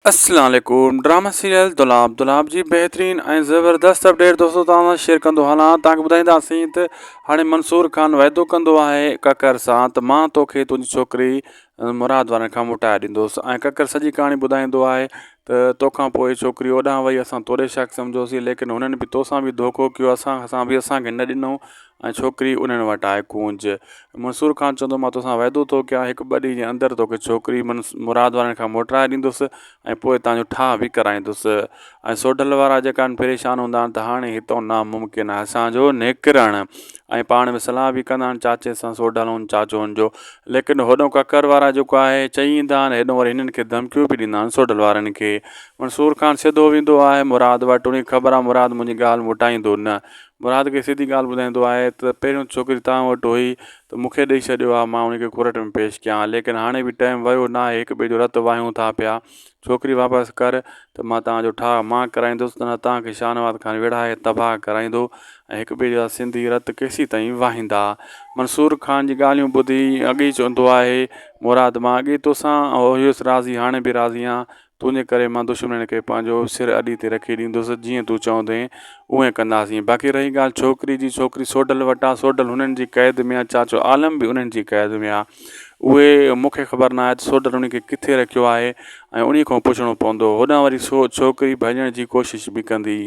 अस्सलाम वालेकुम। Drama serial दुलाब जी बेहतरीन ऐं ज़बरदस्त अपडेट दोस्तों तव्हां सां शेयर कंदो हलां। तव्हांखे ॿुधाईंदासीं त हाणे मंसूर खान वाइदो कंदो आहे ककर सां त मां तोखे तुंहिंजी छोकिरी मुराद वारनि खां मोटाए ॾींदुसि। ऐं ककर सॼी कहाणी ॿुधाईंदो आहे त तोखां पोइ छोकिरी ओॾां वई, असां तोरे शक सम्झोसीं, लेकिन हुननि बि तोसां बि धोखो कयो, असां बि असांखे न ॾिनो ऐं छोकिरी उन्हनि वटि आहे कूंज। मंसूर खान चवंदो मां तोसां वाइदो थो कयां, हिकु ॿ ॾींहं जे अंदरि तोखे छोकिरी मुराद वारनि खां मोटाए ॾींदुसि ऐं पोइ तव्हांजो ठाह बि कराईंदुसि। ऐं सोडल वारा जेका आहिनि परेशान हूंदा आहिनि त हाणे हितां नामुमकिन आहे असांजो निकिरणु। ऐं पाण में सलाह बि कंदा आहिनि चाचे सां, सोडल चाचोनि जो, लेकिन होॾो ककर वारा जेको आहे चई ईंदा आहिनि, हेॾो वरी हिननि खे धमकियूं बि ॾींदा आहिनि सोडल वारनि खे। मंसूर खान सिधो वेंदो आहे मुराद वटि, उनखे ख़बर आहे मुराद मुंहिंजी ॻाल्हि मोटाईंदो न। मुराद खे सिधी ॻाल्हि ॿुधाईंदो आहे त पहिरियों छोकिरी तव्हां वटि हुई त मूंखे ॾेई छॾियो आहे, मां उनखे कोर्ट में पेश कयां, लेकिन हाणे बि टाइम वियो न आहे, हिक ॿिए जो रतु वाहियूं था पिया, छोकिरी वापसि कर त मां तव्हांजो ठाह मां कराईंदुसि, न तव्हांखे शाहनवाज़ खान विढ़ाए तबाह कराईंदो ऐं हिक ॿिए जा सिंधी रत केसीं ताईं वाहींदा। मंसूर खान जी ॻाल्हियूं ॿुधी अॻे चवंदो आहे मुराद मां अॻे तोसां हुयुसि राज़ी, हाणे बि राज़ी आहियां, तुंहिंजे करे मां दुश्मन खे पंहिंजो सिर अॾी ते रखी ॾींदुसि, जीअं तूं चवंदे उहे कंदासीं। बाक़ी रही ॻाल्हि छोकिरी जी, छोकिरी सोडल वटि आहे, सोडल हुननि जी क़ैद में आहे, चाचो आलम बि उन्हनि जी क़ैद में आहे। उहे मूंखे ख़बर न आहे त सोडल उनखे किथे रखियो आहे ऐं उन खां पुछिणो पवंदो। होॾां वरी छोकिरी भॼण जी कोशिशि बि कंदी।